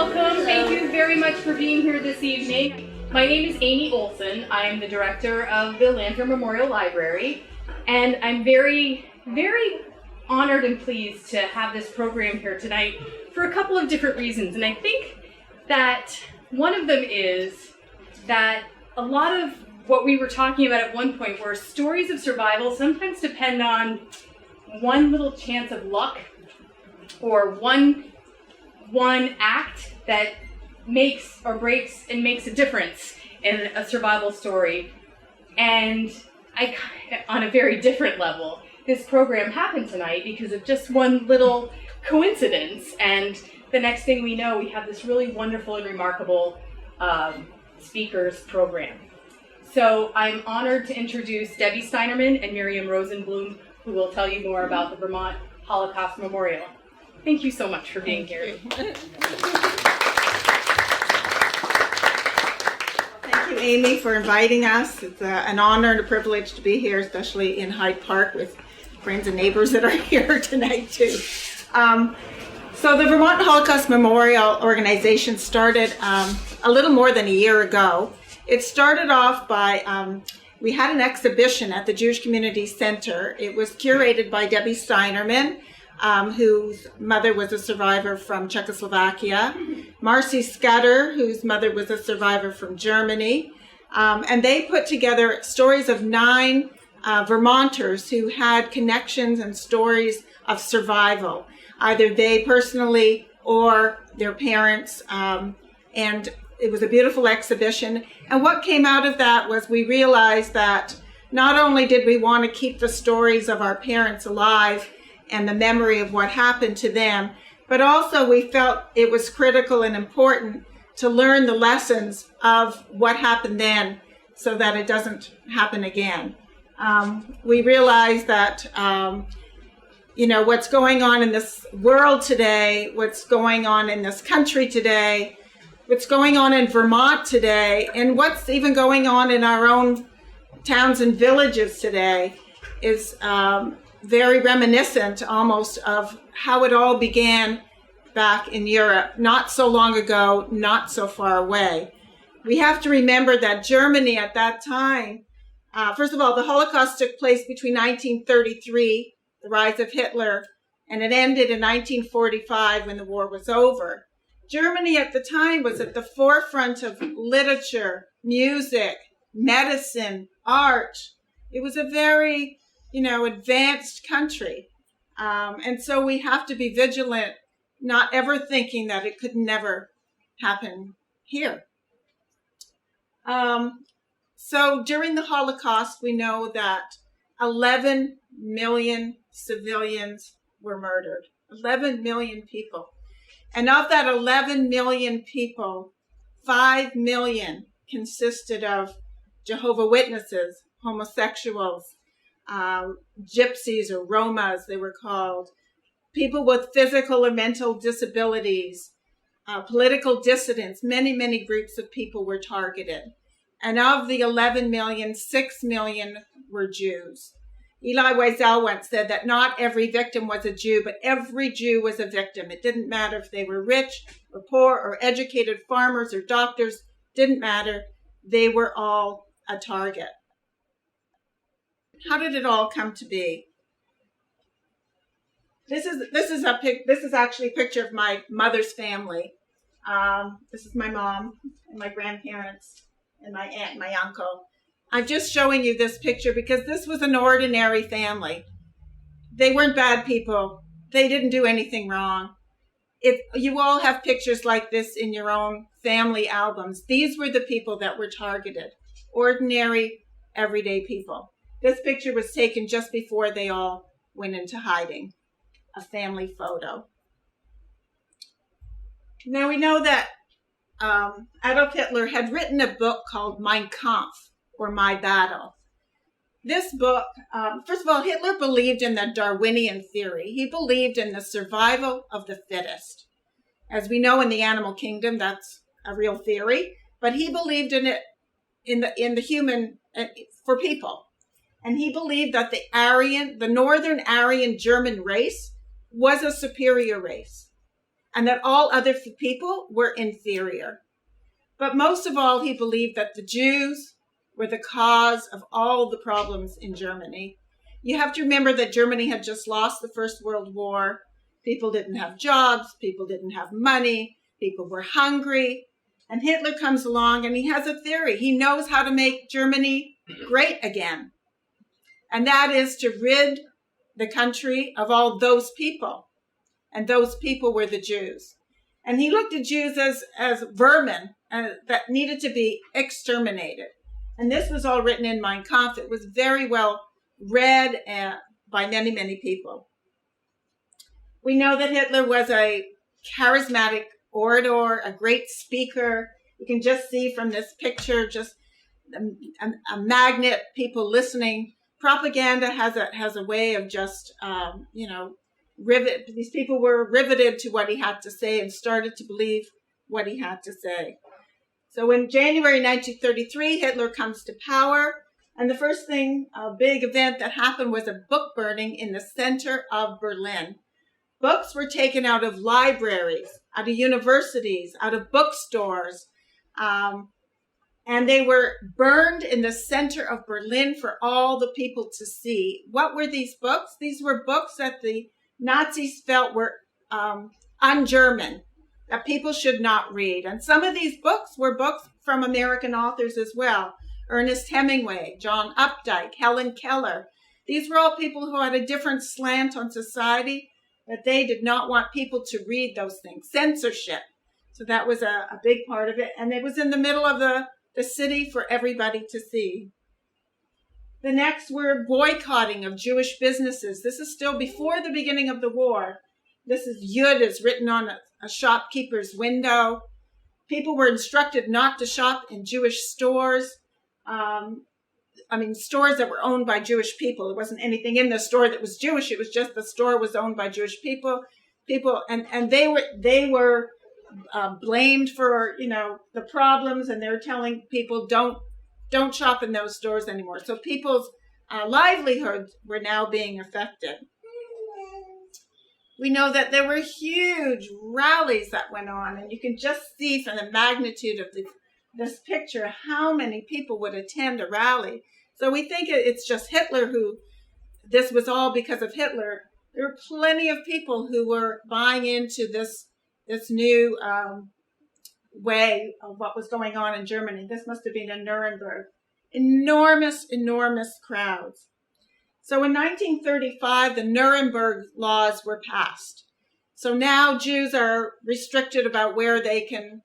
welcome. Thank you very much for being here this evening. My name is Amy Olson. I am the director of the Lanpher Memorial Library, and I'm very, very honored and pleased to have this program here tonight for a couple of different reasons. And I think that one of them is that a lot of what we were talking about at one point were stories of survival sometimes depend on one little chance of luck or one act that makes or breaks and makes a difference in a survival story. And on a very different level, this program happened tonight because of just one little coincidence. And the next thing we know, we have this really wonderful and remarkable speakers program. So I'm honored to introduce Debbie Steinerman and Miriam Rosenbloom, who will tell you more about the Vermont Holocaust Memorial. Thank you so much for being here. Thank you, Amy, for inviting us. It's an honor and a privilege to be here, especially in Hyde Park with friends and neighbors that are here tonight, too. So the Vermont Holocaust Memorial Organization started a little more than a year ago. It started off by, we had an exhibition at the Jewish Community Center. It was curated by Debbie Steinerman, whose mother was a survivor from Czechoslovakia, Marcy Scudder, whose mother was a survivor from Germany, and they put together stories of 9 Vermonters who had connections and stories of survival, either they personally or their parents, and it was a beautiful exhibition. And what came out of that was we realized that not only did we want to keep the stories of our parents alive and the memory of what happened to them, but also we felt it was critical and important to learn the lessons of what happened then so that it doesn't happen again. We realized that, what's going on in this world today, what's going on in this country today, what's going on in Vermont today, and what's even going on in our own towns and villages today is very reminiscent almost of how it all began back in Europe, not so long ago, not so far away. We have to remember that Germany at that time, first of all, the Holocaust took place between 1933, the rise of Hitler, and it ended in 1945 when the war was over. Germany at the time was at the forefront of literature, music, medicine, art. It was a very, advanced country. And so we have to be vigilant, not ever thinking that it could never happen here. So during the Holocaust, we know that 11 million civilians were murdered. 11 million people. And of that 11 million people, 5 million consisted of Jehovah's Witnesses, homosexuals, gypsies or Romas, they were called, people with physical or mental disabilities, political dissidents, many, many groups of people were targeted. And of the 11 million, 6 million were Jews. Elie Wiesel once said that not every victim was a Jew, but every Jew was a victim. It didn't matter if they were rich or poor or educated farmers or doctors, didn't matter. They were all a target. How did it all come to be? This is actually a picture of my mother's family. This is my mom and my grandparents and my aunt and my uncle. I'm just showing you this picture because this was an ordinary family. They weren't bad people. They didn't do anything wrong. You all have pictures like this in your own family albums. These were the people that were targeted. Ordinary, everyday people. This picture was taken just before they all went into hiding. A family photo. Now we know that Adolf Hitler had written a book called Mein Kampf, or My Battle. This book, first of all, Hitler believed in the Darwinian theory. He believed in the survival of the fittest. As we know in the animal kingdom, that's a real theory, but he believed in it in the human, for people. And he believed that the Northern Aryan German race was a superior race. and that all other people were inferior. But most of all, he believed that the Jews were the cause of all the problems in Germany. You have to remember that Germany had just lost the First World War. People didn't have jobs, people didn't have money, people were hungry. And Hitler comes along and he has a theory. He knows how to make Germany great again. And that is to rid the country of all those people. And those people were the Jews. And he looked at Jews as vermin that needed to be exterminated. And this was all written in Mein Kampf. It was very well read by many, many people. We know that Hitler was a charismatic orator, a great speaker. You can just see from this picture, just a magnet, people listening. Propaganda has a way of just, these people were riveted to what he had to say and started to believe what he had to say. So in January 1933, Hitler comes to power. And the first thing, a big event that happened was a book burning in the center of Berlin. Books were taken out of libraries, out of universities, out of bookstores, and they were burned in the center of Berlin for all the people to see. What were these books? These were books that the Nazis felt were un-German, that people should not read. And some of these books were books from American authors as well. Ernest Hemingway, John Updike, Helen Keller. These were all people who had a different slant on society, but they did not want people to read those things. Censorship. So that was a big part of it. And it was in the middle of the city for everybody to see. The next were boycotting of Jewish businesses. This is still before the beginning of the war. This is Yud is written on a shopkeeper's window. People were instructed not to shop in Jewish stores. Stores that were owned by Jewish people. There wasn't anything in the store that was Jewish. It was just the store was owned by Jewish people. And they were blamed for, the problems, and they were telling people don't shop in those stores anymore. So people's livelihoods were now being affected. We know that there were huge rallies that went on, and you can just see from the magnitude of this picture how many people would attend a rally. So we think it's just Hitler this was all because of Hitler. There were plenty of people who were buying into this new way of what was going on in Germany. This must have been in Nuremberg. Enormous, enormous crowds. So in 1935, the Nuremberg laws were passed. So now Jews are restricted about where they can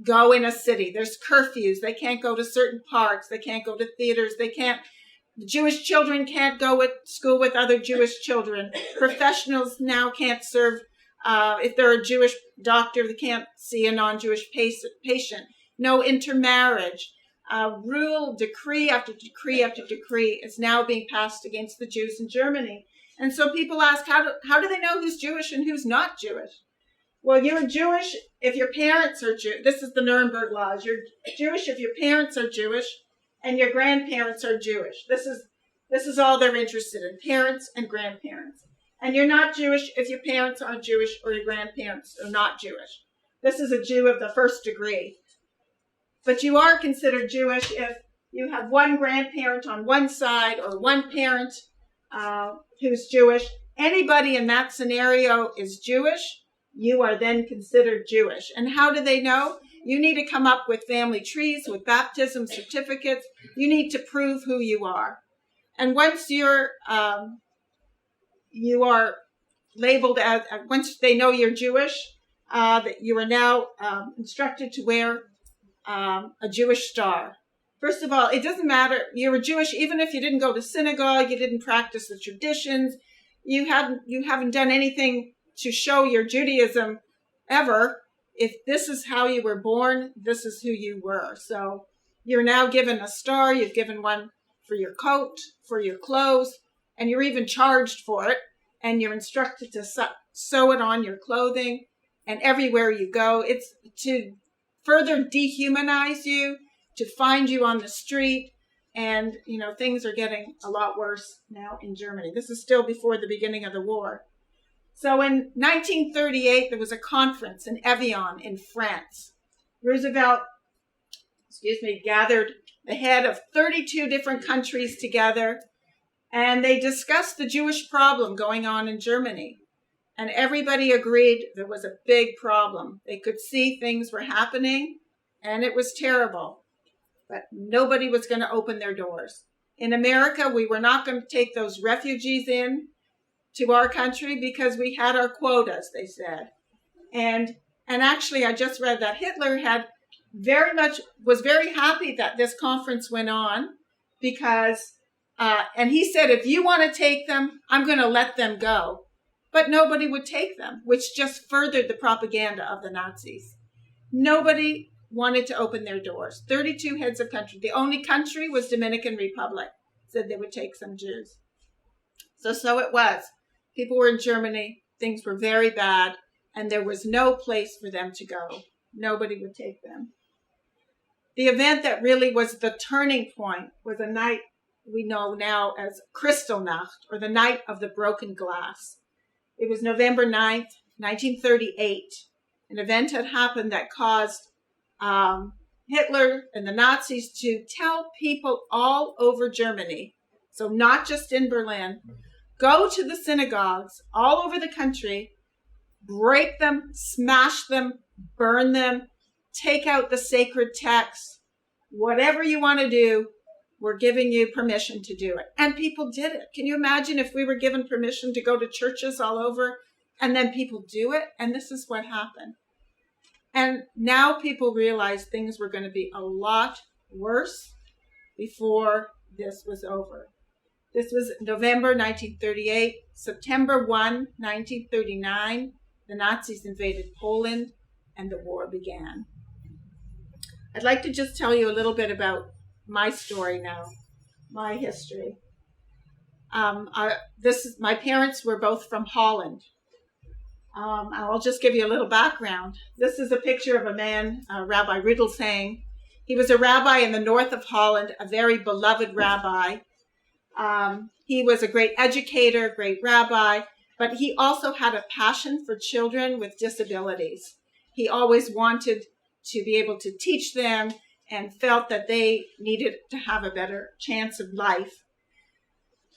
go in a city. There's curfews. They can't go to certain parks. They can't go to theaters. Jewish children can't go to school with other Jewish children. Professionals now can't serve. If they're a Jewish doctor, they can't see a non-Jewish patient. No intermarriage. Rule, decree after decree after decree is now being passed against the Jews in Germany. And so people ask, how do they know who's Jewish and who's not Jewish? Well, you're Jewish if your parents are Jewish. This is the Nuremberg laws. You're Jewish if your parents are Jewish and your grandparents are Jewish. This is all they're interested in, parents and grandparents. And you're not Jewish if your parents aren't Jewish or your grandparents are not Jewish. This is a Jew of the first degree. But you are considered Jewish if you have one grandparent on one side or one parent who's Jewish. Anybody in that scenario is Jewish. You are then considered Jewish. And how do they know? You need to come up with family trees, with baptism certificates. You need to prove who you are. And once you are labeled as, once they know you're Jewish, that you are now instructed to wear a Jewish star. First of all, it doesn't matter. You're a Jewish even if you didn't go to synagogue, you didn't practice the traditions, you haven't done anything to show your Judaism ever. If this is how you were born, this is who you were. So you're now given a star. You've given one for your coat, for your clothes, and you're even charged for it. And you're instructed to sew it on your clothing and everywhere you go. It's to further dehumanize you, to find you on the street. And, things are getting a lot worse now in Germany. This is still before the beginning of the war. So in 1938, there was a conference in Evian in France. Roosevelt, gathered the head of 32 different countries together, and they discussed the Jewish problem going on in Germany. And everybody agreed there was a big problem. They could see things were happening, and it was terrible. But nobody was going to open their doors. In America, we were not going to take those refugees in to our country because we had our quotas, they said. And actually, I just read that Hitler was very happy that this conference went on because, and he said, if you want to take them, I'm going to let them go. But nobody would take them, which just furthered the propaganda of the Nazis. Nobody wanted to open their doors. 32 heads of country. The only country was Dominican Republic, said they would take some Jews. So it was. People were in Germany. Things were very bad, and there was no place for them to go. Nobody would take them. The event that really was the turning point was a night we know now as Kristallnacht, or the Night of the Broken Glass. It was November 9th, 1938. An event had happened that caused Hitler and the Nazis to tell people all over Germany, so not just in Berlin, go to the synagogues all over the country, break them, smash them, burn them, take out the sacred texts, whatever you want to do, we're giving you permission to do it. And people did it. Can you imagine if we were given permission to go to churches all over and then people do it? And this is what happened. And now people realize things were going to be a lot worse before this was over. This was November 1938. September 1, 1939, the Nazis invaded Poland and the war began. I'd like to just tell you a little bit about my story now, my history. My parents were both from Holland. I'll just give you a little background. This is a picture of a man, Rabbi Riddelsheim. He was a rabbi in the north of Holland, a very beloved rabbi. He was a great educator, great rabbi, but he also had a passion for children with disabilities. He always wanted to be able to teach them and felt that they needed to have a better chance of life.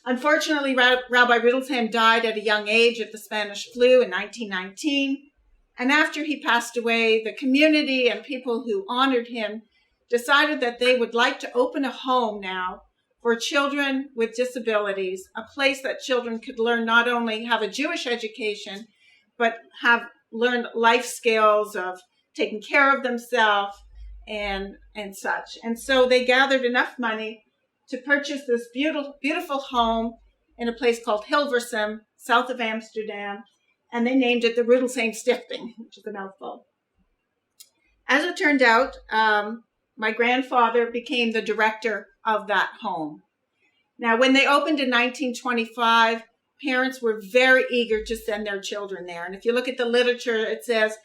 Unfortunately, Rabbi Riddelsheim died at a young age of the Spanish flu in 1919. And after he passed away, the community and people who honored him decided that they would like to open a home now for children with disabilities, a place that children could learn not only have a Jewish education, but have learned life skills of taking care of themselves and such. And so they gathered enough money to purchase this beautiful home in a place called Hilversum, south of Amsterdam, and they named it the Riddelsheim Stichting, which is a mouthful. As it turned out, my grandfather became the director of that home. Now, when they opened in 1925, parents were very eager to send their children there. And if you look at the literature, it says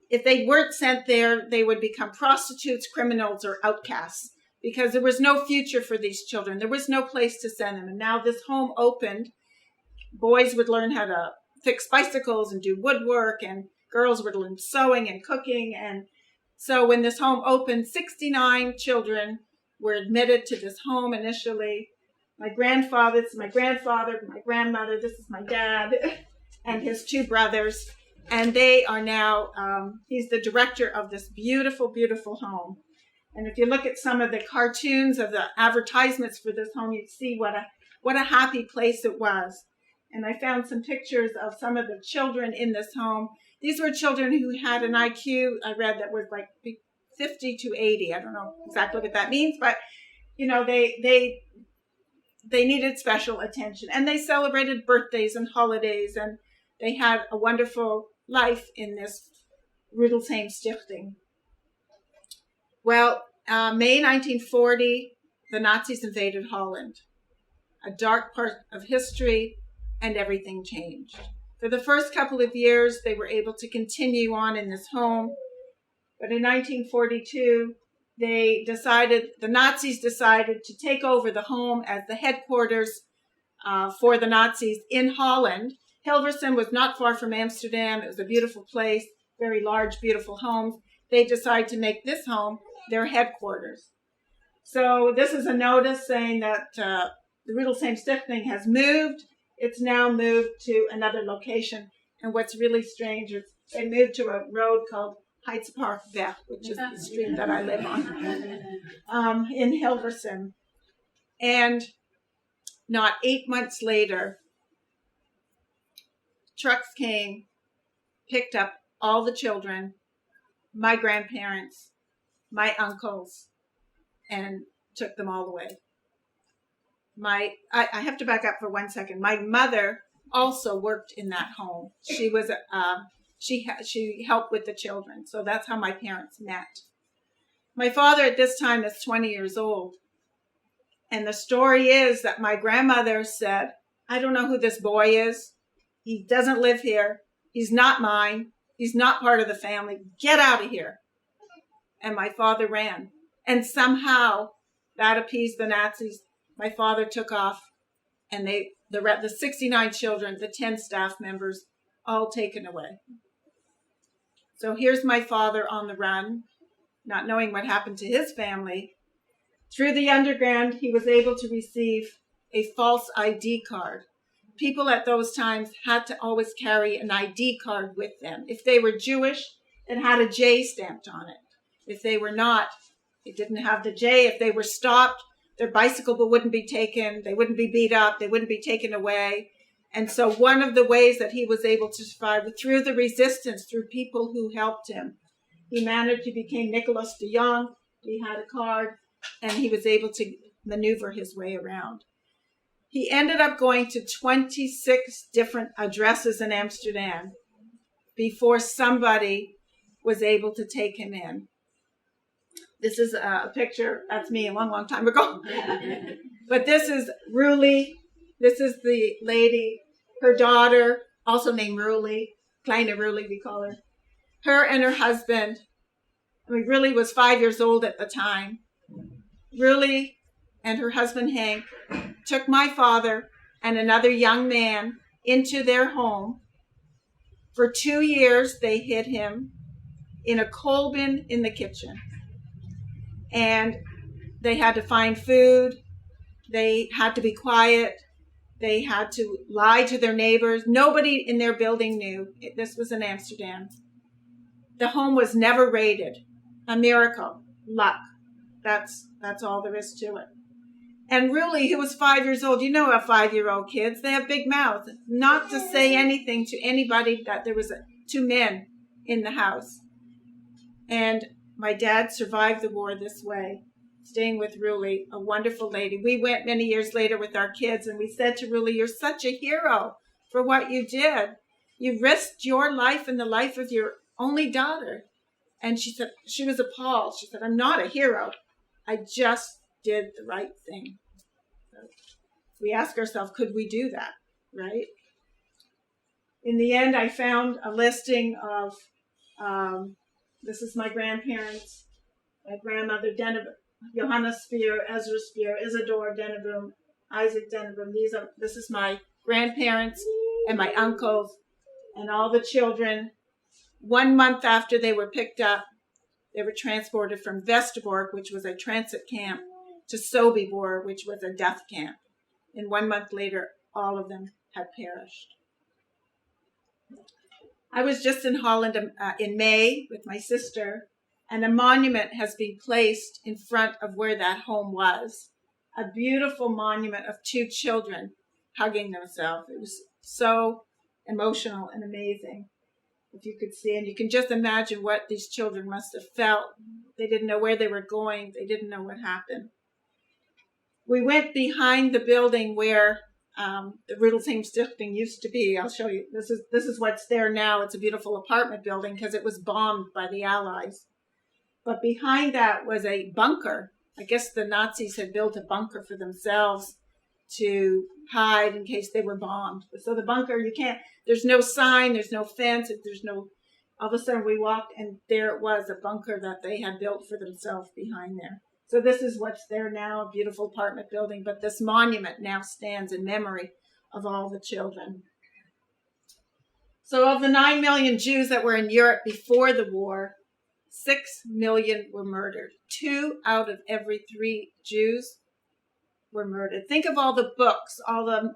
if they weren't sent there, they would become prostitutes, criminals, or outcasts, because there was no future for these children. There was no place to send them. And now this home opened. Boys would learn how to fix bicycles and do woodwork, and girls would learn sewing and cooking. And so when this home opened, 69 children were admitted to this home initially. My grandfather, this is my grandfather, my grandmother, this is my dad, and his two brothers. And they are now, he's the director of this beautiful, beautiful home. And if you look at some of the cartoons of the advertisements for this home, you'd see what a happy place it was. And I found some pictures of some of the children in this home. These were children who had an IQ, I read, that was like 50 to 80. I don't know exactly what that means, but you know, they needed special attention. And they celebrated birthdays and holidays, and they had a wonderful life in this Riddelsheim Stichting. Well, May 1940, the Nazis invaded Holland, a dark part of history, and everything changed. For the first couple of years, they were able to continue on in this home. But in 1942, the Nazis decided to take over the home as the headquarters for the Nazis in Holland. Hilversum was not far from Amsterdam. It was a beautiful place, very large, beautiful homes. They decided to make this home their headquarters. So this is a notice saying that the Rudelsheim Stichting has moved. It's now moved to another location. And what's really strange is they moved to a road called Hyde Park Vermont, which is the street that I live on, in Hilversum. And not 8 months later, trucks came, picked up all the children, my grandparents, my uncles, and took them all away. I have to back up for 1 second. My mother also worked in that home. She was she helped with the children, so that's how my parents met. My father at this time is 20 years old, and the story is that my grandmother said, "I don't know who this boy is. He doesn't live here. He's not mine. He's not part of the family. Get out of here." And my father ran. And somehow that appeased the Nazis. My father took off, and the 69 children, the 10 staff members, all taken away. So here's my father on the run, not knowing what happened to his family. Through the underground, he was able to receive a false ID card. People at those times had to always carry an ID card with them. If they were Jewish, it had a J stamped on it. If they were not, it didn't have the J. If they were stopped, their bicycle wouldn't be taken. They wouldn't be beat up. They wouldn't be taken away. And so one of the ways that he was able to survive was through the resistance, through people who helped him. He managed, he became Nicholas de Jong. He had a card, and he was able to maneuver his way around. He ended up going to 26 different addresses in Amsterdam before somebody was able to take him in. This is a picture, that's me a long, long time ago. But this is Ruli. This is the lady, her daughter, also named Ruli, Kleine Ruli we call her. Her and her husband, Ruli was 5 years old at the time. Ruli and her husband Hank took my father and another young man into their home. For 2 years, they hid him in a coal bin in the kitchen. And they had to find food. They had to be quiet. They had to lie to their neighbors. Nobody in their building knew. This was in Amsterdam. The home was never raided. A miracle. Luck. That's all there is to it. And Ruli, who was 5 years old, you know how 5-year-old kids, they have big mouths. Not to say anything to anybody that there was 2 men in the house. And my dad survived the war this way, staying with Ruli, a wonderful lady. We went many years later with our kids, and we said to Ruli, "You're such a hero for what you did. You risked your life and the life of your only daughter." And she said, she was appalled. She said, "I'm not a hero. I just did the right thing." So we ask ourselves, could we do that, right? In the end, I found a listing of, this is my grandparents, my grandmother, Johanna Spear, Ezra Spear, Isidore Deneboom, Isaac Deneboom. This is my grandparents and my uncles and all the children. 1 month after they were picked up, they were transported from Westerbork, which was a transit camp, to Sobibor, which was a death camp. And 1 month later, all of them had perished. I was just in Holland in May with my sister, and a monument has been placed in front of where that home was. A beautiful monument of 2 children hugging themselves. It was so emotional and amazing. If you could see, and you can just imagine what these children must have felt. They didn't know where they were going. They didn't know what happened. We went behind the building where the Rudelsheim Stichting used to be. I'll show you. This is what's there now. It's a beautiful apartment building because it was bombed by the Allies. But behind that was a bunker. I guess the Nazis had built a bunker for themselves to hide in case they were bombed. So the bunker, there's no sign, there's no fence, all of a sudden we walked and there it was, a bunker that they had built for themselves behind there. So this is what's there now, a beautiful apartment building, but this monument now stands in memory of all the children. So of the 9 million Jews that were in Europe before the war, 6 million were murdered. 2 out of every 3 Jews were murdered. Think of all the books, all the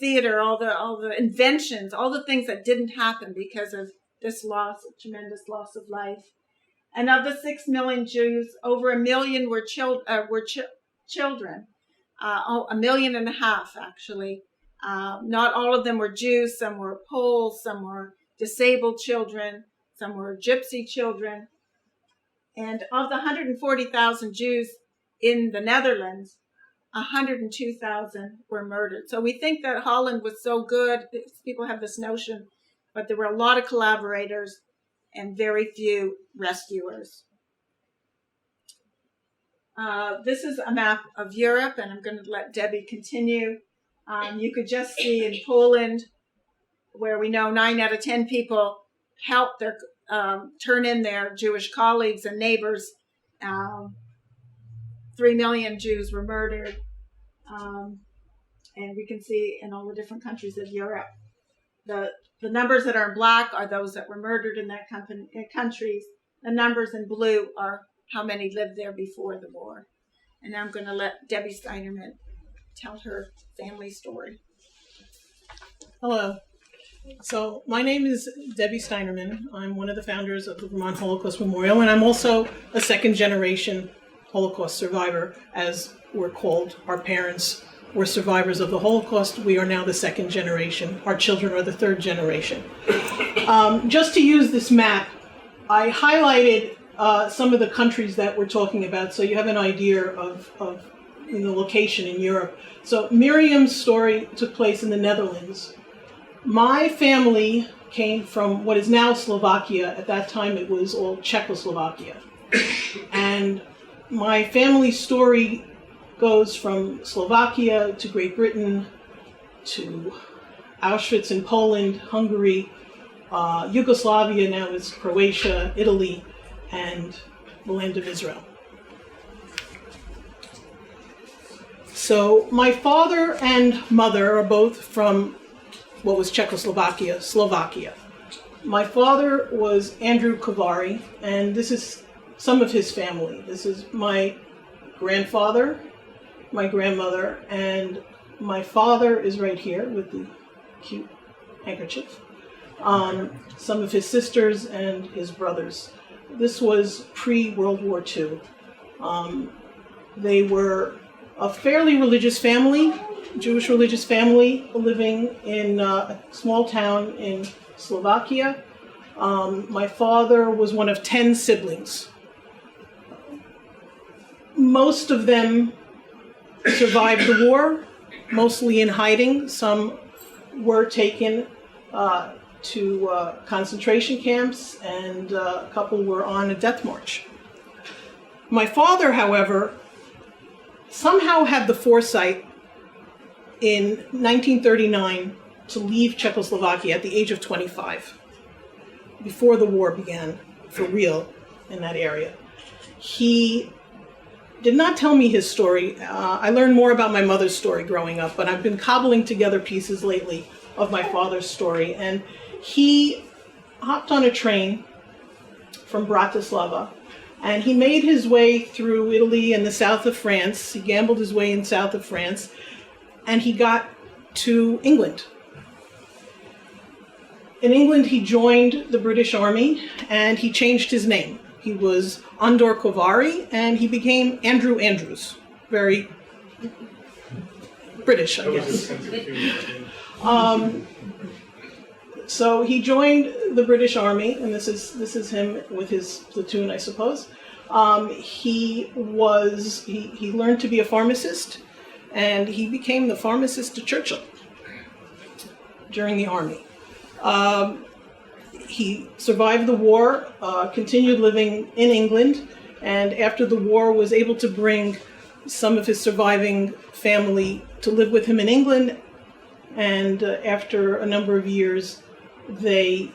theater, all the inventions, all the things that didn't happen because of this loss, a tremendous loss of life. And of the 6 million Jews, over 1 million were children. 1.5 million actually. Not all of them were Jews. Some were Poles. Some were disabled children. Some were gypsy children. And of the 140,000 Jews in the Netherlands, 102,000 were murdered. So we think that Holland was so good. People have this notion, but there were a lot of collaborators and very few rescuers. This is a map of Europe, and I'm going to let Debbie continue. You could just see in Poland, where we know 9 out of 10 people help their turn in their Jewish colleagues and neighbors. 3 million Jews were murdered, and we can see in all the different countries of Europe. The numbers that are in black are those that were murdered in that countries. The numbers in blue are how many lived there before the war. And now I'm going to let Debbie Steinerman tell her family story. Hello. So my name is Debbie Steinerman. I'm one of the founders of the Vermont Holocaust Memorial, and I'm also a second-generation Holocaust survivor, as we're called. Our parents were survivors of the Holocaust. We are now the second generation. Our children are the third generation. Just to use this map, I highlighted some of the countries that we're talking about, so you have an idea of the location in Europe. So Miriam's story took place in the Netherlands. My family came from what is now Slovakia. At that time, it was all Czechoslovakia. And my family story goes from Slovakia to Great Britain to Auschwitz in Poland, Hungary, Yugoslavia now is Croatia, Italy, and the land of Israel. So my father and mother are both from what was Czechoslovakia, Slovakia. My father was Andrew Kovari, and this is some of his family. This is my grandfather, my grandmother, and my father is right here with the cute handkerchief. Some of his sisters and his brothers. This was pre-World War II. They were a fairly religious family, Jewish religious family, living in a small town in Slovakia. My father was one of 10 siblings. Most of them survived the war, mostly in hiding. Some were taken to concentration camps, and a couple were on a death march. My father, however, somehow had the foresight in 1939 to leave Czechoslovakia at the age of 25, before the war began for real in that area. He did not tell me his story. I learned more about my mother's story growing up, but I've been cobbling together pieces lately of my father's story. And he hopped on a train from Bratislava, and he made his way through Italy and the south of France. He gambled his way in south of France, and he got to England. In England, he joined the British Army, and he changed his name. He was Andor Kovari, and he became Andrew Andrews. Very British, I guess. So he joined the British Army, and this is him with his platoon, I suppose. He learned to be a pharmacist, and he became the pharmacist to Churchill during the army. He survived the war, continued living in England, and after the war was able to bring some of his surviving family to live with him in England, and after a number of years, they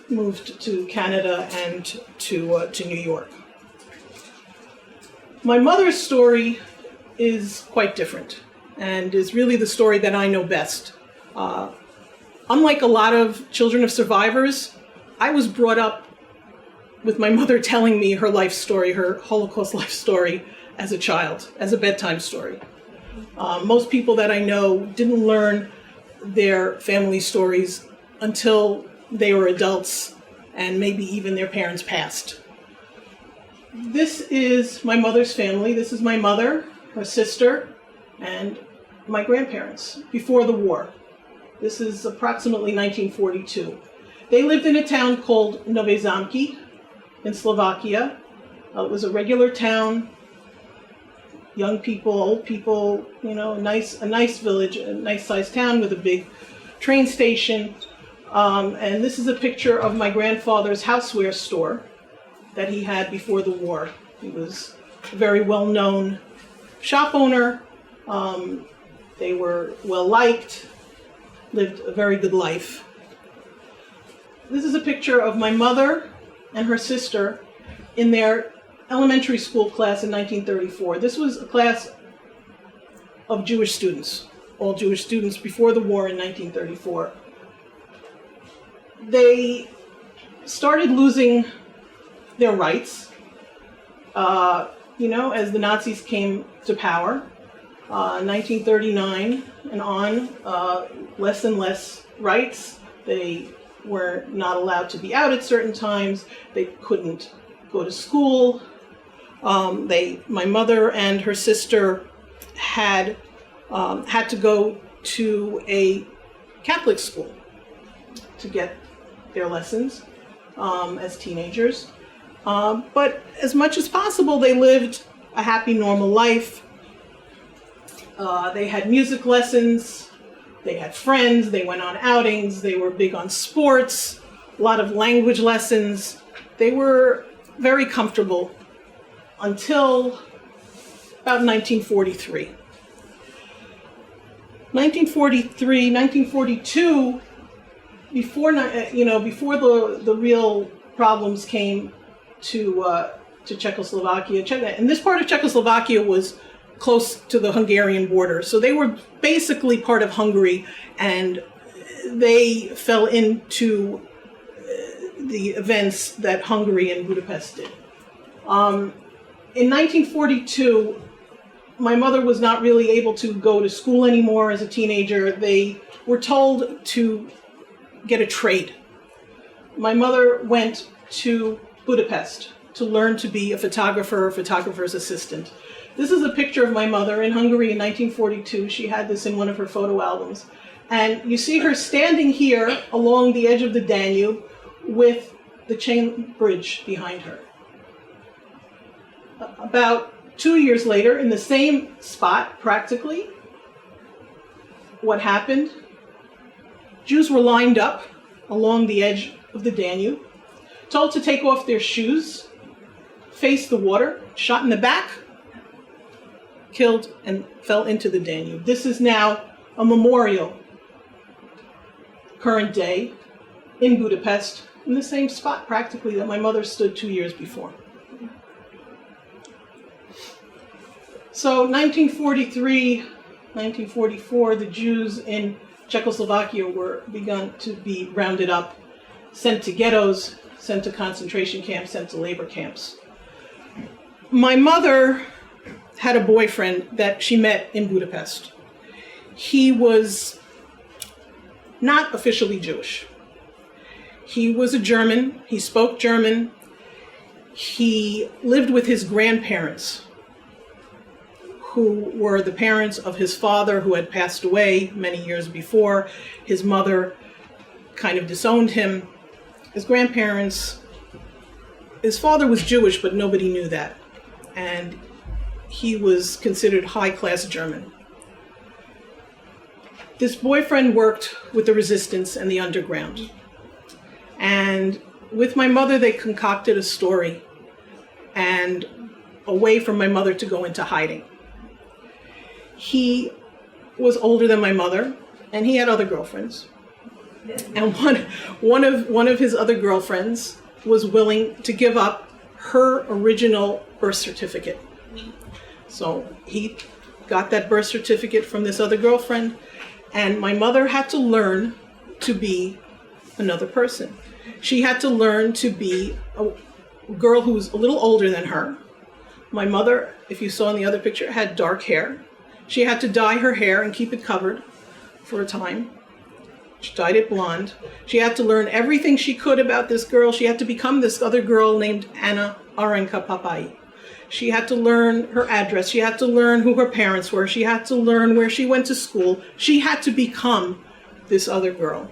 moved to Canada and to New York. My mother's story is quite different, and is really the story that I know best. unlike a lot of children of survivors, I was brought up with my mother telling me her life story, her Holocaust life story as a child, as a bedtime story. Most people that I know didn't learn their family stories until they were adults and maybe even their parents passed. This is my mother's family. This is my mother, her sister, and my grandparents before the war. This is approximately 1942. They lived in a town called Nové Zámky in Slovakia. It was a regular town, young people, old people, you know, a nice village, a nice sized town with a big train station. And this is a picture of my grandfather's houseware store that he had before the war. He was a very well-known shop owner. They were well-liked, lived a very good life. This is a picture of my mother and her sister in their elementary school class in 1934. This was a class of Jewish students, all Jewish students before the war in 1934. They started losing their rights, as the Nazis came to power. 1939 and on, less and less rights. They were not allowed to be out at certain times. They couldn't go to school. My mother and her sister had to go to a Catholic school to get their lessons as teenagers. But as much as possible, they lived a happy, normal life. They had music lessons, they had friends, they went on outings, they were big on sports, a lot of language lessons. They were very comfortable until about 1943. 1942, before the real problems came to Czechoslovakia, and this part of Czechoslovakia was close to the Hungarian border. So they were basically part of Hungary, and they fell into the events that Hungary and Budapest did. In 1942, my mother was not really able to go to school anymore as a teenager. They were told to get a trade. My mother went to Budapest to learn to be a photographer's assistant. This is a picture of my mother in Hungary in 1942. She had this in one of her photo albums. And you see her standing here along the edge of the Danube with the chain bridge behind her. About 2 years later, in the same spot, practically, what happened? Jews were lined up along the edge of the Danube, told to take off their shoes, face the water, shot in the back, killed, and fell into the Danube. This is now a memorial, current day, in Budapest, in the same spot practically that my mother stood 2 years before. So 1943, 1944, the Jews in Czechoslovakia were begun to be rounded up, sent to ghettos, sent to concentration camps, sent to labor camps. My mother had a boyfriend that she met in Budapest. He was not officially Jewish. He was a German. He spoke German. He lived with his grandparents, who were the parents of his father, who had passed away many years before. His mother kind of disowned him. His grandparents, his father was Jewish, but nobody knew that. And he was considered high-class German. This boyfriend worked with the resistance and the underground. And with my mother, they concocted a story and a way for my mother to go into hiding. He was older than my mother, and he had other girlfriends. And one of his other girlfriends was willing to give up her original birth certificate. So he got that birth certificate from this other girlfriend, and my mother had to learn to be another person. She had to learn to be a girl who was a little older than her. My mother, if you saw in the other picture, had dark hair. She had to dye her hair and keep it covered for a time. She dyed it blonde. She had to learn everything she could about this girl. She had to become this other girl named Anna Arenka Papai. She had to learn her address. She had to learn who her parents were. She had to learn where she went to school. She had to become this other girl.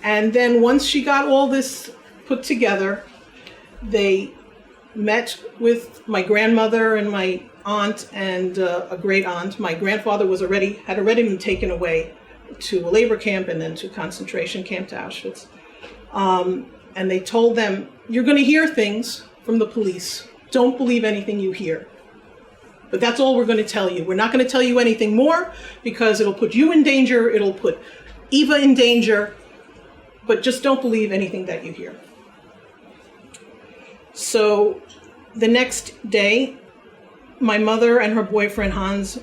And then once she got all this put together, they met with my grandmother and my aunt and a great aunt. My grandfather had already been taken away to a labor camp and then to concentration camp to Auschwitz. And they told them, you're going to hear things from the police. Don't believe anything you hear. But that's all we're going to tell you. We're not going to tell you anything more because it'll put you in danger. It'll put Eva in danger. But just don't believe anything that you hear. So the next day, my mother and her boyfriend Hans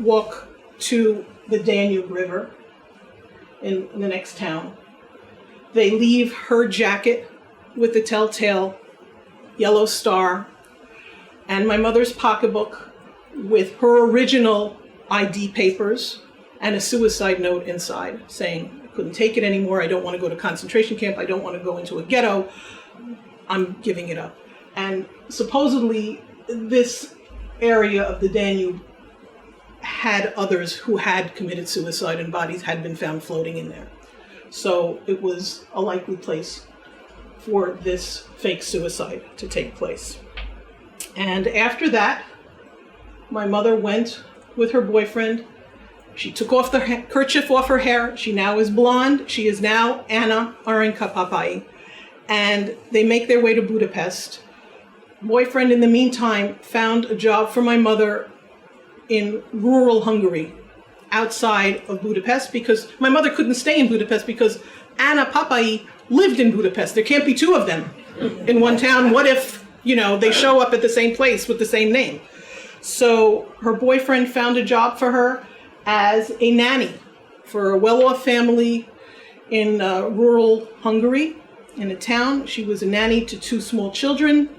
walk to the Danube River in the next town. They leave her jacket with the telltale yellow star and my mother's pocketbook with her original ID papers and a suicide note inside saying, I couldn't take it anymore. I don't want to go to concentration camp. I don't want to go into a ghetto. I'm giving it up. And supposedly this area of the Danube had others who had committed suicide and bodies had been found floating in there. So it was a likely place for this fake suicide to take place. And after that, my mother went with her boyfriend. She took off the kerchief off her hair. She now is blonde. She is now Anna Arenka Papai. And they make their way to Budapest. Boyfriend, in the meantime, found a job for my mother in rural Hungary, outside of Budapest, because my mother couldn't stay in Budapest because Anna Papai lived in Budapest. There can't be two of them in one town. What if, they show up at the same place with the same name? So her boyfriend found a job for her as a nanny for a well-off family in rural Hungary, in a town. She was a nanny to 2 small children.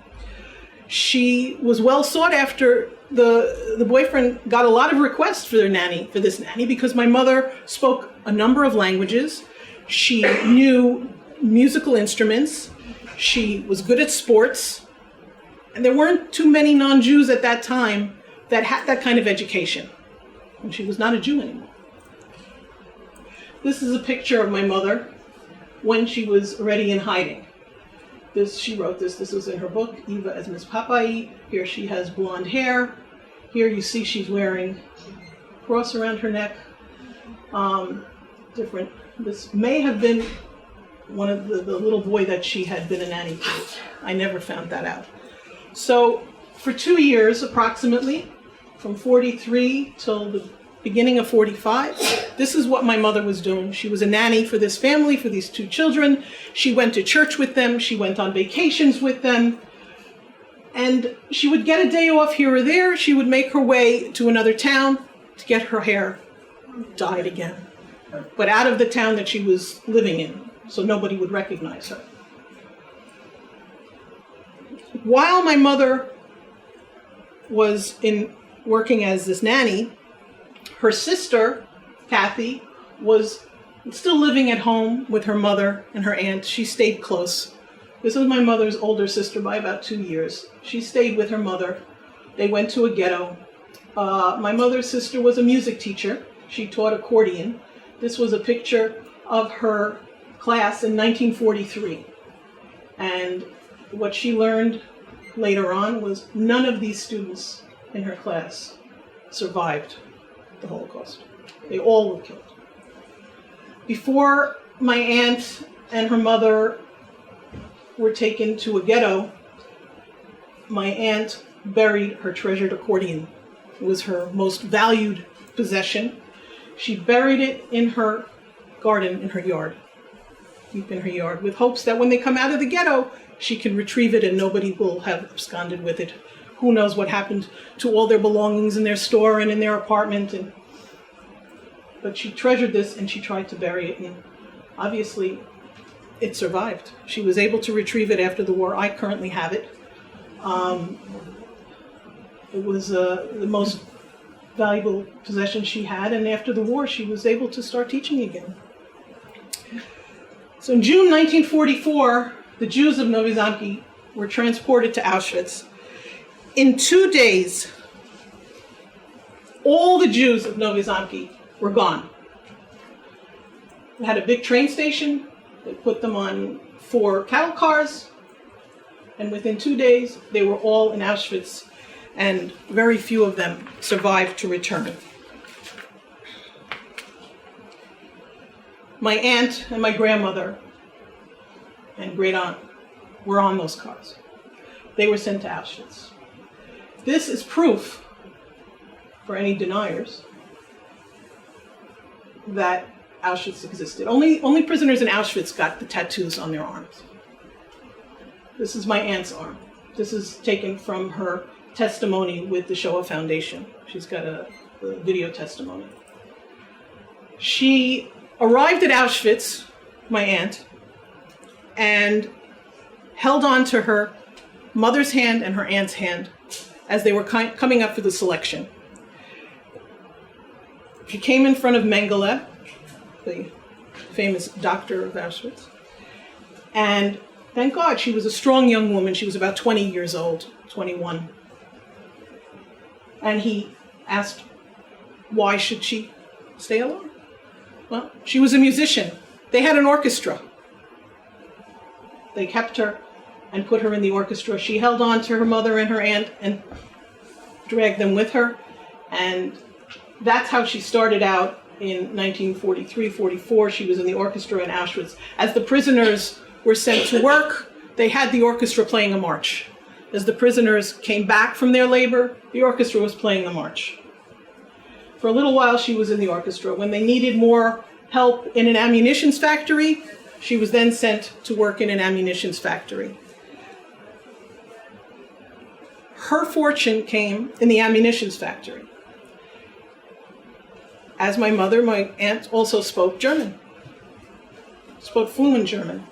She was well sought after. The boyfriend got a lot of requests for this nanny, because my mother spoke a number of languages. She knew musical instruments. She was good at sports. And there weren't too many non-Jews at that time that had that kind of education. And she was not a Jew anymore. This is a picture of my mother when she was already in hiding. She wrote this was in her book, Eva as Miss Papai. Here she has blonde hair. Here you see she's wearing a cross around her neck. Different. This may have been one of the little boy that she had been a nanny to. I never found that out. So for 2 years approximately, from 43 till the beginning of 45, this is what my mother was doing. She was a nanny for this family, for these 2 children. She went to church with them. She went on vacations with them. And she would get a day off here or there. She would make her way to another town to get her hair dyed again, but out of the town that she was living in, so nobody would recognize her. While my mother was working as this nanny, her sister, Kathy, was still living at home with her mother and her aunt. She stayed close. This was my mother's older sister by about 2 years. She stayed with her mother. They went to a ghetto. My mother's sister was a music teacher. She taught accordion. This was a picture of her class in 1943. And what she learned later on was none of these students in her class survived the Holocaust. They all were killed. Before my aunt and her mother were taken to a ghetto, my aunt buried her treasured accordion. It was her most valued possession. She buried it in her garden, in her yard, deep in her yard, with hopes that when they come out of the ghetto, she can retrieve it and nobody will have absconded with it. Who knows what happened to all their belongings in their store and in their apartment. But she treasured this and she tried to bury it. And obviously it survived. She was able to retrieve it after the war. I currently have it. It was the most valuable possession she had, and after the war she was able to start teaching again. So in June 1944, the Jews of Novi Zamki were transported to Auschwitz. In 2 days, all the Jews of Novi Zamki were gone. They had a big train station. They put them on 4 cattle cars, and within 2 days, they were all in Auschwitz, and very few of them survived to return. My aunt and my grandmother and great aunt were on those cars. They were sent to Auschwitz. This is proof for any deniers that Auschwitz existed. Only prisoners in Auschwitz got the tattoos on their arms. This is my aunt's arm. This is taken from her testimony with the Shoah Foundation. She's got a video testimony. She arrived at Auschwitz, my aunt, and held on to her mother's hand and her aunt's hand as they were coming up for the selection. She came in front of Mengele, the famous doctor of Auschwitz, and thank God she was a strong young woman. She was about 20 years old, 21. And he asked, why should she stay alone? Well, she was a musician. They had an orchestra. They kept her and put her in the orchestra. She held on to her mother and her aunt and dragged them with her. And that's how she started out in 1943-44. She was in the orchestra in Auschwitz. As the prisoners were sent to work, they had the orchestra playing a march. As the prisoners came back from their labor, the orchestra was playing the march. For a little while, she was in the orchestra. When they needed more help in an ammunitions factory, she was then sent to work in an ammunitions factory. Her fortune came in the ammunitions factory. As my mother, my aunt also spoke German, spoke fluent German.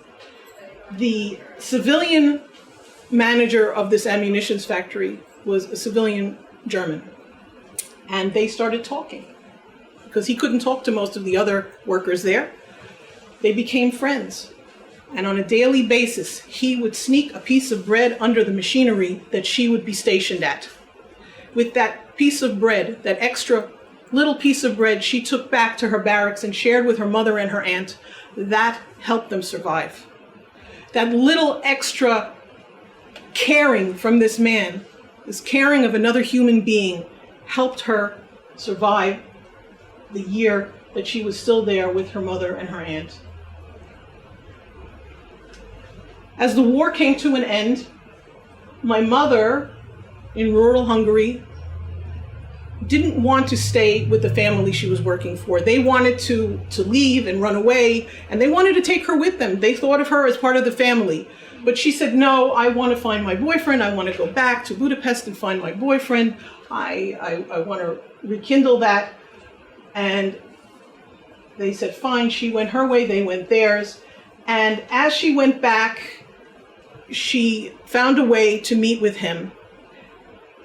The civilian manager of this ammunitions factory was a civilian German. And they started talking because he couldn't talk to most of the other workers there. They became friends. And on a daily basis, he would sneak a piece of bread under the machinery that she would be stationed at. With that piece of bread, that extra little piece of bread she took back to her barracks and shared with her mother and her aunt, that helped them survive. That little extra caring from this man, this caring of another human being, helped her survive the year that she was still there with her mother and her aunt. As the war came to an end, my mother in rural Hungary didn't want to stay with the family she was working for. They wanted to leave and run away, and they wanted to take her with them. They thought of her as part of the family. But she said, no, I want to find my boyfriend. I want to go back to Budapest and find my boyfriend. I want to rekindle that. And they said, fine. She went her way, they went theirs. And as she went back, she found a way to meet with him.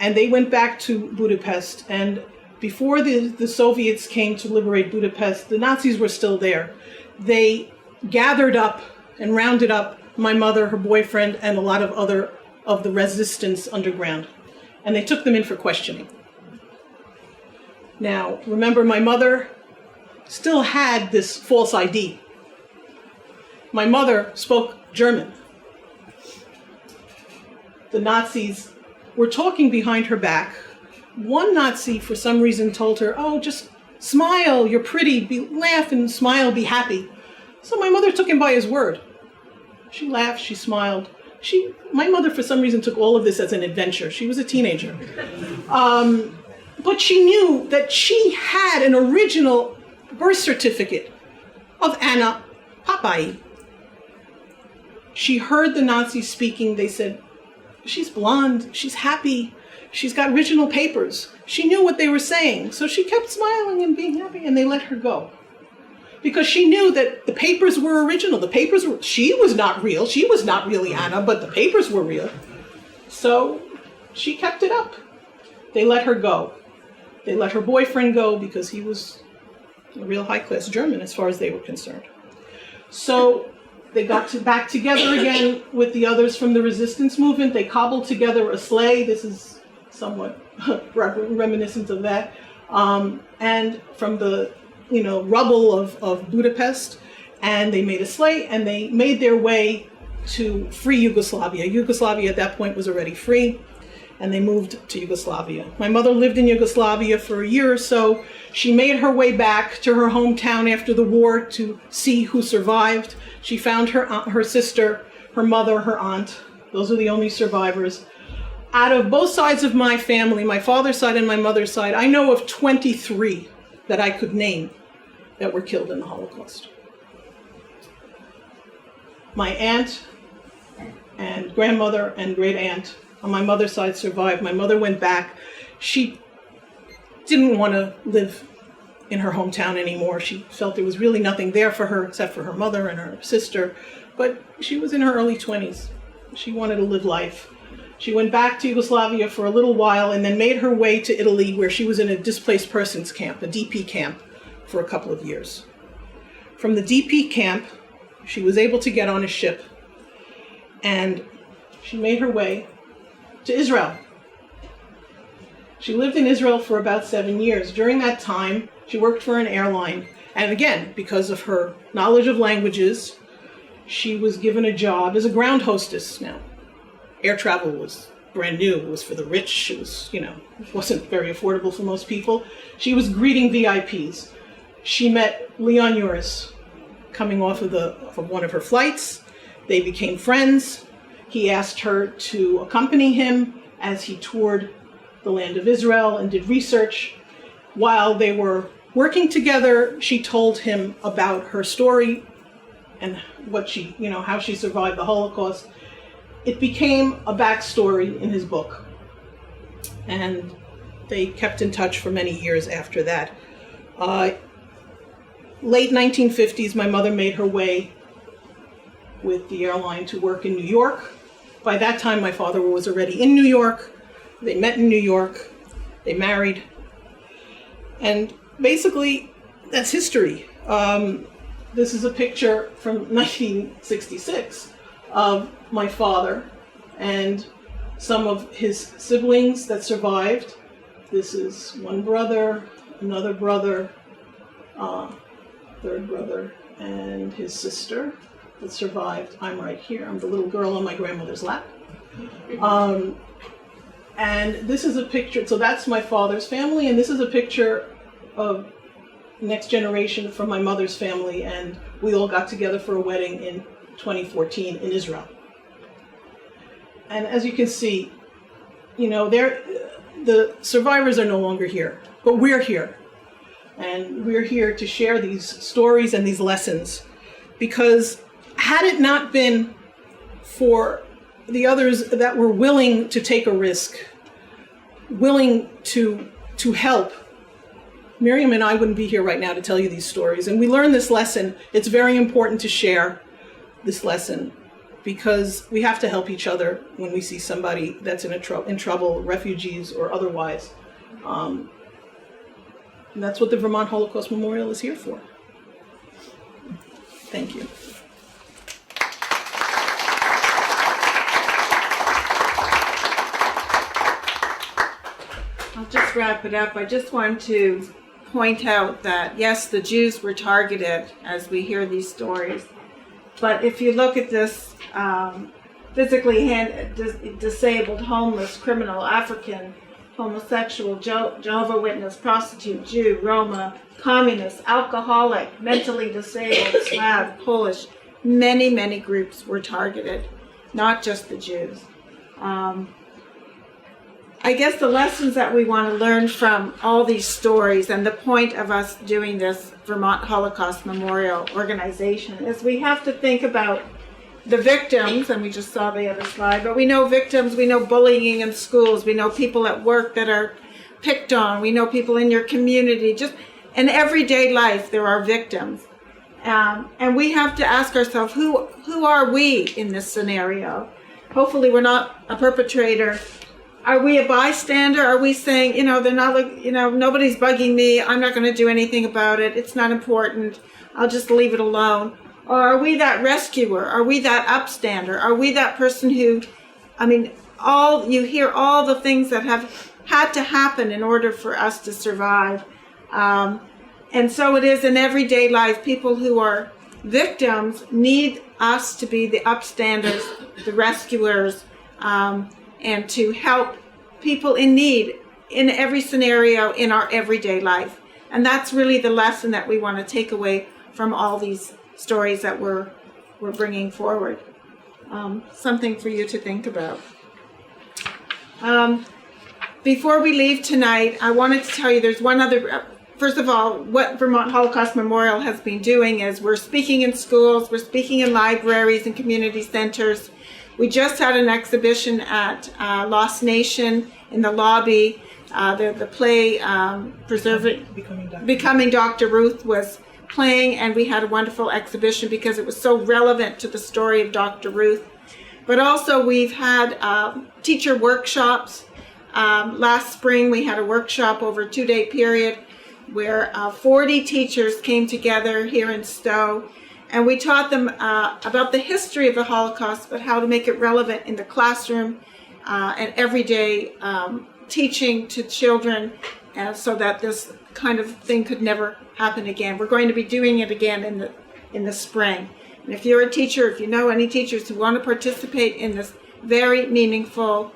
And they went back to Budapest. And before the Soviets came to liberate Budapest, the Nazis were still there. They gathered up and rounded up my mother, her boyfriend, and a lot of other of the resistance underground. And they took them in for questioning. Now, remember, my mother still had this false ID. My mother spoke German. The Nazis were talking behind her back. One Nazi, for some reason, told her, oh, just smile, you're pretty, laugh and smile, be happy. So my mother took him by his word. She laughed, she smiled. My mother, for some reason, took all of this as an adventure. She was a teenager. But she knew that she had an original birth certificate of Anna Papai. She heard the Nazis speaking. They said, she's blonde, she's happy, she's got original papers. She knew what they were saying, so she kept smiling and being happy, and they let her go. because she knew that the papers were original. She was not real. She was not really Anna, but the papers were real. So she kept it up. They let her go. They let her boyfriend go because he was a real high-class German as far as they were concerned. So they got back together again with the others from the resistance movement. They cobbled together a sleigh. This is somewhat reminiscent of that. And from the rubble of Budapest, and they made a sleigh, and they made their way to free Yugoslavia. Yugoslavia at that point was already free, and they moved to Yugoslavia. My mother lived in Yugoslavia for a year or so. She made her way back to her hometown after the war to see who survived. She found her sister, her mother, her aunt. Those are the only survivors. Out of both sides of my family, my father's side and my mother's side, I know of 23 that I could name that were killed in the Holocaust. My aunt and grandmother and great aunt on my mother's side survived. My mother went back. She didn't want to live in her hometown anymore. She felt there was really nothing there for her except for her mother and her sister. But she was in her early 20s. She wanted to live life. She went back to Yugoslavia for a little while and then made her way to Italy, where she was in a displaced persons camp, a DP camp, for a couple of years. From the DP camp, she was able to get on a ship, and she made her way to Israel. She lived in Israel for about 7 years. During that time, she worked for an airline. And again, because of her knowledge of languages, she was given a job as a ground hostess. Now, air travel was brand new. It was for the rich. It was, it wasn't very affordable for most people. She was greeting VIPs. She met Leon Uris coming off of one of her flights. They became friends. He asked her to accompany him as he toured the land of Israel and did research. While they were working together, she told him about her story and what she, how she survived the Holocaust. It became a backstory in his book. And they kept in touch for many years after that. Late 1950s, my mother made her way with the airline to work in New York. By that time, my father was already in New York. They met in New York. They married. And basically, that's history. This is a picture from 1966 of my father and some of his siblings that survived. This is one brother, another brother, third brother, and his sister that survived. I'm right here. I'm the little girl on my grandmother's lap. And this is a picture, so that's my father's family, and this is a picture of next generation from my mother's family, and we all got together for a wedding in 2014 in Israel. And as you can see, the survivors are no longer here, but we're here. And we're here to share these stories and these lessons, because had it not been for the others that were willing to take a risk, willing to help, Miriam and I wouldn't be here right now to tell you these stories. And we learned this lesson. It's very important to share this lesson, because we have to help each other when we see somebody that's in trouble, refugees or otherwise. And that's what the Vermont Holocaust Memorial is here for. Thank you. I'll just wrap it up. I just want to point out that, yes, the Jews were targeted as we hear these stories. But if you look at this physically disabled, homeless, criminal, African, homosexual, Jehovah's Witness, prostitute, Jew, Roma, communist, alcoholic, mentally disabled, Slav, Polish, many, many groups were targeted, not just the Jews. I guess the lessons that we want to learn from all these stories, and the point of us doing this Vermont Holocaust Memorial organization, is we have to think about the victims, and we just saw the other slide, but we know victims, we know bullying in schools, we know people at work that are picked on, we know people in your community, just in everyday life there are victims. And we have to ask ourselves, who are we in this scenario? Hopefully we're not a perpetrator. Are we a bystander? Are we saying, they're not, nobody's bugging me. I'm not going to do anything about it. It's not important. I'll just leave it alone. Or are we that rescuer? Are we that upstander? Are we that person who, you hear all the things that have had to happen in order for us to survive. And so it is in everyday life. People who are victims need us to be the upstanders, the rescuers, and to help people in need in every scenario in our everyday life. And that's really the lesson that we want to take away from all these stories that we're bringing forward. Something for you to think about. Before we leave tonight, I wanted to tell you there's one other. First of all, what Vermont Holocaust Memorial has been doing is we're speaking in schools, we're speaking in libraries and community centers. We just had an exhibition at Lost Nation in the lobby. The play Becoming Dr. Ruth was playing, and we had a wonderful exhibition because it was so relevant to the story of Dr. Ruth. But also we've had teacher workshops. Last spring we had a workshop over a 2-day period where 40 teachers came together here in Stowe, and we taught them about the history of the Holocaust, but how to make it relevant in the classroom and everyday teaching to children, so that this kind of thing could never happen again. We're going to be doing it again in the spring. And if you're a teacher, if you know any teachers who want to participate in this very meaningful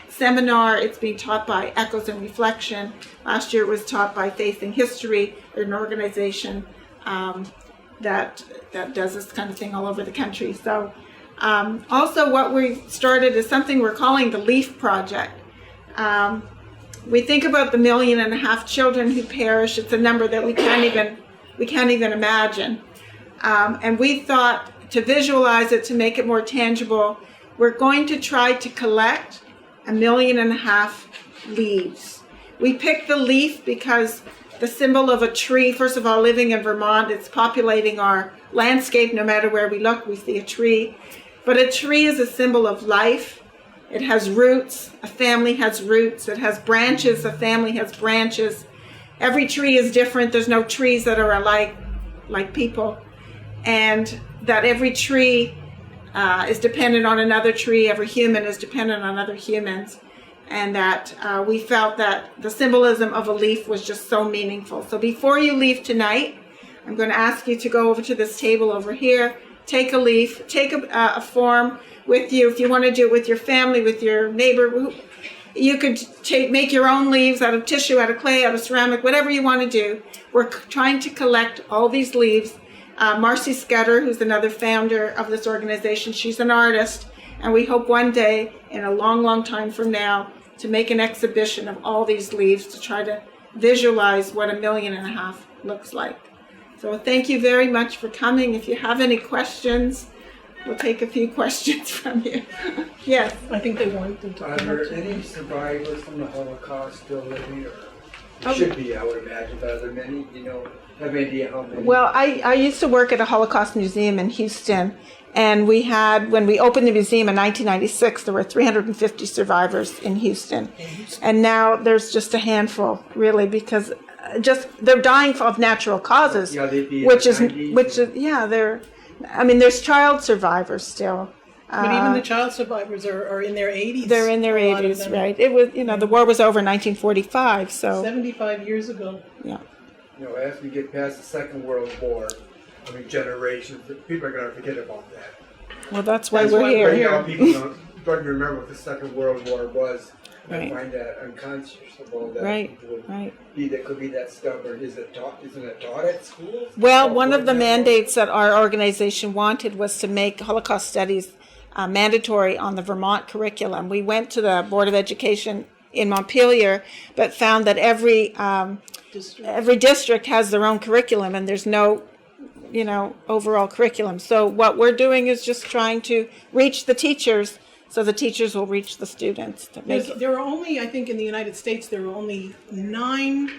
seminar, it's being taught by Echoes and Reflection. Last year it was taught by Facing History, an organization that does this kind of thing all over the country. So also what we started is something we're calling the LEAF Project. We think about the 1.5 million children who perish. It's a number that we can't even imagine. And we thought to visualize it, to make it more tangible, we're going to try to collect 1.5 million leaves. We picked the leaf because the symbol of a tree, first of all, living in Vermont, it's populating our landscape. No matter where we look, we see a tree. But a tree is a symbol of life. It has roots. A family has roots. It has branches. A family has branches. Every tree is different. There's no trees that are alike, like people. And that every tree is dependent on another tree. Every human is dependent on other humans. And that we felt that the symbolism of a leaf was just so meaningful. So before you leave tonight, I'm going to ask you to go over to this table over here, take a leaf, take a form with you. If you want to do it with your family, with your neighbor, you could make your own leaves out of tissue, out of clay, out of ceramic, whatever you want to do. We're trying to collect all these leaves. Marcy Scudder, who's another founder of this organization, she's an artist, and we hope one day, in a long, long time from now, to make an exhibition of all these leaves to try to visualize what 1.5 million looks like. So thank you very much for coming. If you have any questions, we'll take a few questions from you. Yes? I think they want them to Are come up there to any survivors from the Holocaust still living, or should be, I would imagine, but are there many, have any idea how many? Well, I used to work at a Holocaust museum in Houston, and we had, when we opened the museum in 1996, there were 350 survivors in Houston. And now there's just a handful, really, because they're dying of natural causes, Yeah, they'd be there's child survivors still. But even the child survivors are in their 80s. They're in their 80s, right? It was, the war was over in 1945, so 75 years ago. yeah. As we get past the Second World War, generations, people are going to forget about that. Well, that's why That's we're why here. we're here. People don't remember what the Second World War was. Right. I find that unconscious about that. Right. That could be that stubborn. Isn't it taught at school? Well, one of the mandates that our organization wanted was to make Holocaust studies mandatory on the Vermont curriculum. We went to the Board of Education in Montpelier, but found that every district has their own curriculum, and there's no, overall curriculum. So what we're doing is just trying to reach the teachers, so the teachers will reach the students. There are only, I think in the United States, there are only 9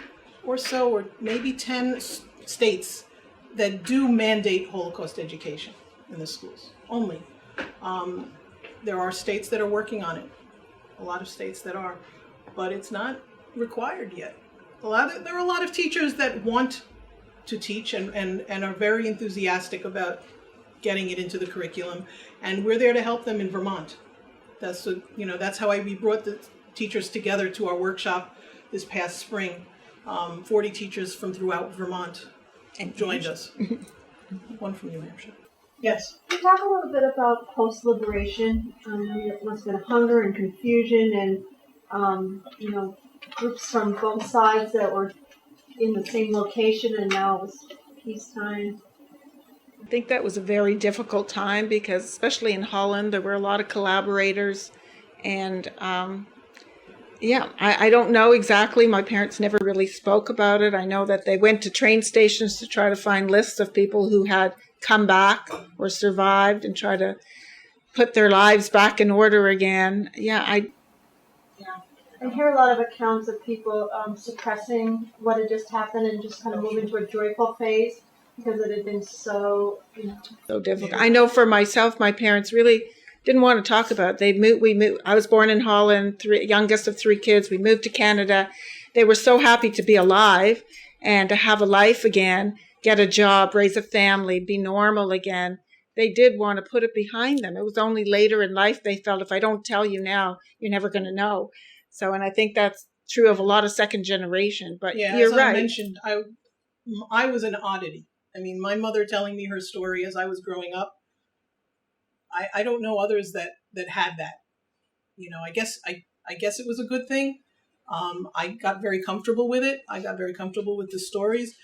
or so, or maybe 10 states that do mandate Holocaust education in the schools, only. There are states that are working on it, a lot of states that are, but it's not required yet. There are a lot of teachers that want to teach and are very enthusiastic about getting it into the curriculum, and we're there to help them in Vermont. That's how we brought the teachers together to our workshop this past spring. 40 teachers from throughout Vermont joined us. One from New Hampshire. Yes. Can you talk a little bit about post-liberation? There must have been hunger and confusion and, groups from both sides that were in the same location, and now it was peacetime. I think that was a very difficult time because, especially in Holland, there were a lot of collaborators. And I don't know exactly. My parents never really spoke about it. I know that they went to train stations to try to find lists of people who had come back or survived and try to put their lives back in order again. I hear a lot of accounts of people suppressing what had just happened and just kind of moving to a joyful phase because it had been so difficult. I know for myself, my parents really didn't want to talk about it. We moved. I was born in Holland, youngest of 3 kids. We moved to Canada. They were so happy to be alive and to have a life again, get a job, raise a family, be normal again. They did want to put it behind them. It was only later in life they felt, if I don't tell you now, you're never going to know. So, and I think that's true of a lot of second generation. But you're right. I mentioned, I was an oddity. I mean, my mother telling me her story as I was growing up, I don't know others that had that. I guess it was a good thing. I got very comfortable with it. I got very comfortable with the stories.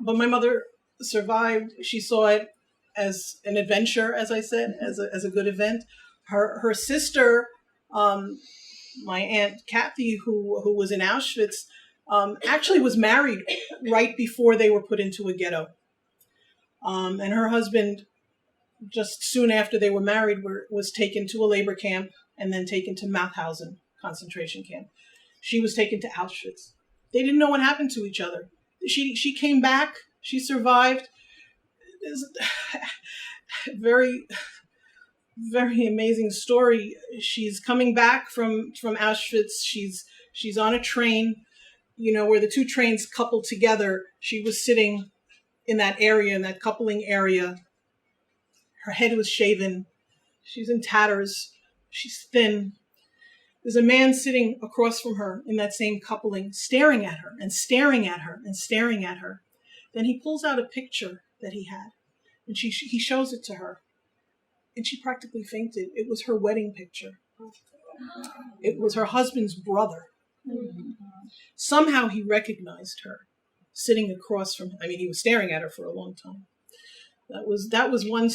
But my mother survived. She saw it as an adventure, as I said, as a good event. Her sister, my Aunt Kathy, who was in Auschwitz, actually was married right before they were put into a ghetto. And her husband, just soon after they were married, was taken to a labor camp and then taken to Mauthausen concentration camp. She was taken to Auschwitz. They didn't know what happened to each other. She came back. She survived. It's a very, very amazing story. She's coming back from Auschwitz. She's on a train, where the 2 trains coupled together. She was sitting in that area, in that coupling area. Her head was shaven. She's in tatters. She's thin. There's a man sitting across from her in that same coupling, staring at her and staring at her and staring at her. Then he pulls out a picture that he had, and he shows it to her. And she practically fainted. It was her wedding picture. It was her husband's brother. Somehow he recognized her sitting across from him. I mean, he was staring at her for a long time. That was one,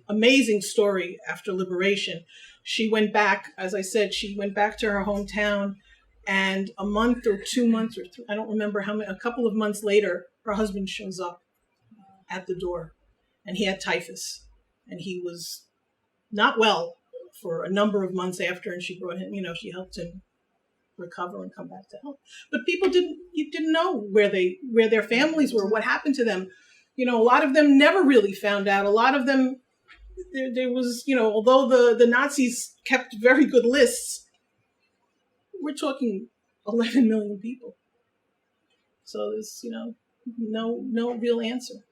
amazing story after liberation. She went back, as I said, she went back to her hometown, and a month or 2 months or I don't remember how many, a couple of months later, her husband shows up at the door, and he had typhus, and he was not well for a number of months after, and she brought him, she helped him recover and come back to health. But people didn't know where their families were, what happened to them. A lot of them never really found out. A lot of them, there was, although the Nazis kept very good lists, we're talking 11 million people. So there's, no real answer.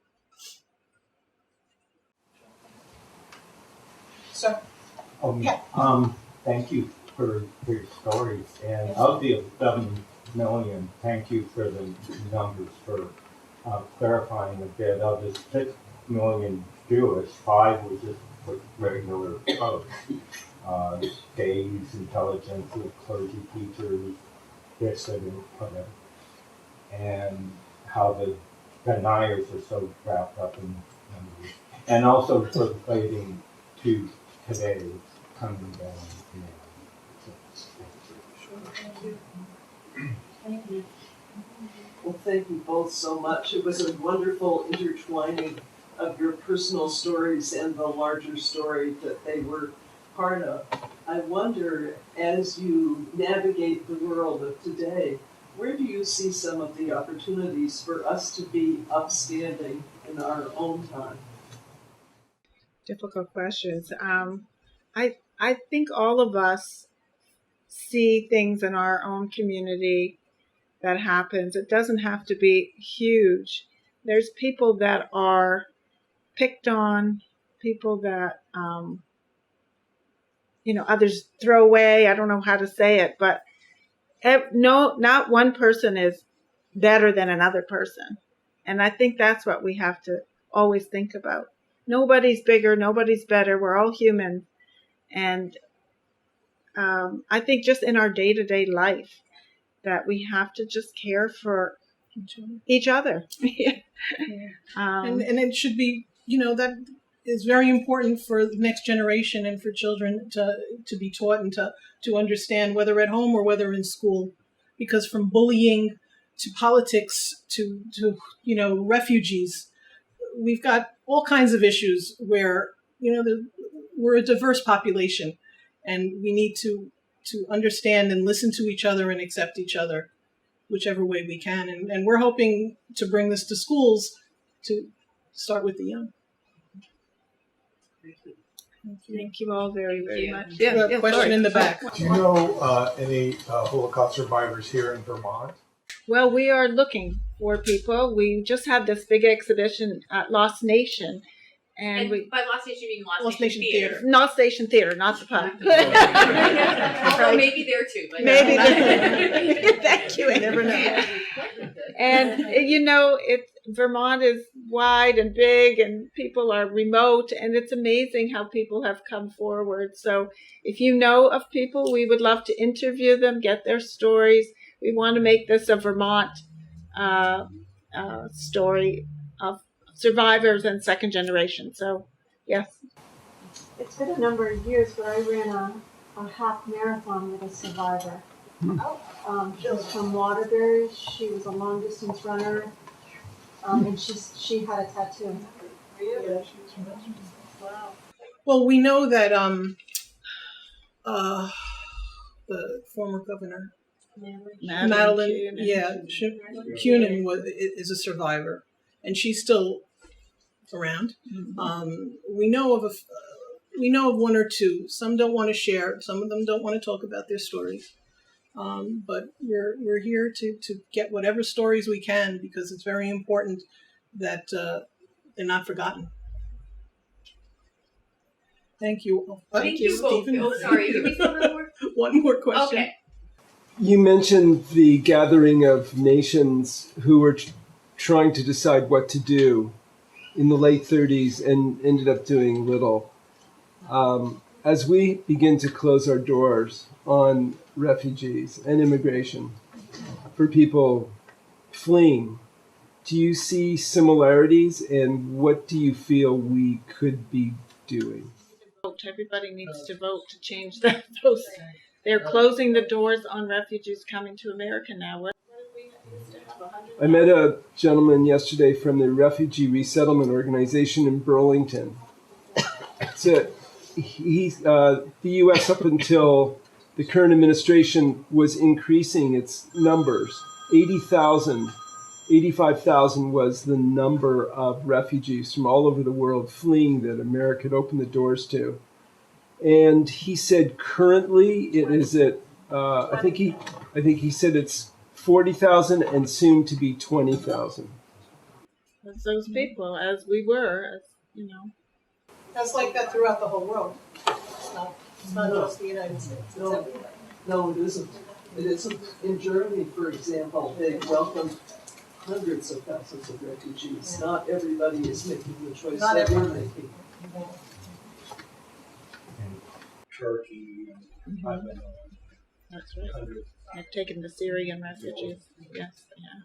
So, thank you for your stories. And of the 11 million, thank you for the numbers for clarifying a bit. Of the 6 million Jewish, 5 was just with regular folks. Gays, intelligentsia, clergy, teachers, bishops, whatever. And how the deniers are so wrapped up in numbers. And also relating to today, coming down. Thank you. Thank you. Well, thank you both so much. It was a wonderful intertwining of your personal stories and the larger story that they were part of. I wonder, as you navigate the world of today, where do you see some of the opportunities for us to be upstanding in our own time? Difficult questions. I think all of us see things in our own community that happens. It doesn't have to be huge. There's people that are picked on, people that others throw away. I don't know how to say it, but no, not one person is better than another person. And I think that's what we have to always think about. Nobody's bigger, nobody's better. We're all human. And I think just in our day-to-day life that we have to just care for each other. And it should be, that is very important for the next generation and for children to be taught and to understand, whether at home or whether in school. Because from bullying to politics to refugees, we've got all kinds of issues where, we're a diverse population, and we need to understand and listen to each other and accept each other whichever way we can. And we're hoping to bring this to schools to start with the young. Thank you all very, very much. We have a question in the back. Do you know any Holocaust survivors here in Vermont? Well, we are looking for people. We just had this big exhibition at Lost Nation. And we, by Lost Nation, you mean Lost Nation Theater. Lost Station Theater, not the pub. Although maybe there too. But Maybe there. Thank you. You never know. And Vermont is wide and big, and people are remote, and it's amazing how people have come forward. So if you know of people, we would love to interview them, get their stories. We want to make this a Vermont story of survivors and second generation. So, yes. It's been a number of years, but I ran a half marathon with a survivor. She was from Waterbury. She was a long distance runner, and she had a tattoo. Really? Wow. Well, we know that the former governor, Madeline, Cunin is a survivor, and she's still around. We know of one or two. Some don't want to share. Some of them don't want to talk about their stories. But we're here to get whatever stories we can, because it's very important that they're not forgotten. Thank you. Thank you both. Stephen. Oh, sorry. Give me some more. One more question. Okay. You mentioned the gathering of nations who were trying to decide what to do in the late 30s and ended up doing little. As we begin to close our doors on refugees and immigration for people fleeing, do you see similarities, and what do you feel we could be doing? Everybody needs to vote to change those. They're closing the doors on refugees coming to America now. I met a gentleman yesterday from the Refugee Resettlement Organization in Burlington. The U.S. up until the current administration was increasing its numbers. 85,000 was the number of refugees from all over the world fleeing that America had opened the doors to. And he said currently it is at, I think he said it's 40,000 and soon to be 20,000. As those people, as we were, That's like that throughout the whole world. It's not just the United States. It's No, everywhere. no, it isn't. It isn't. In Germany, for example, they welcomed hundreds of thousands of refugees. Not everybody is making the choice Not that we're everybody. making. And Turkey, and Lebanon, That's right. hundreds. I've taken the Syrian refugees. Yes, yeah.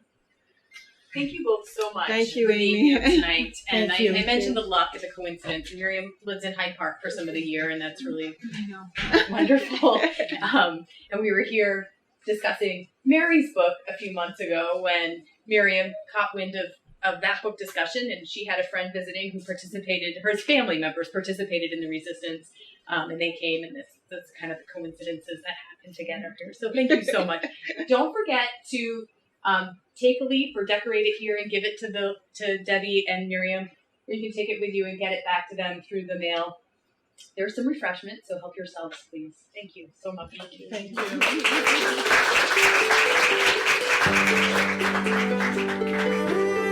Thank you both so much Thank you, for being Amy. here tonight. And Thank you. I mentioned the luck and the coincidence. Miriam lives in Hyde Park for some of the year, and that's really I know. wonderful. And we were here discussing Mary's book a few months ago when Miriam caught wind of that book discussion, and she had a friend visiting who participated, her family members participated in the resistance, and they came, and that's kind of the coincidences that happen together here. So thank you so much. Don't forget to take a leaf or decorate it here and give it to Debbie and Miriam. Or you can take it with you and get it back to them through the mail. There's some refreshments, so help yourselves, please. Thank you so much. Thank you.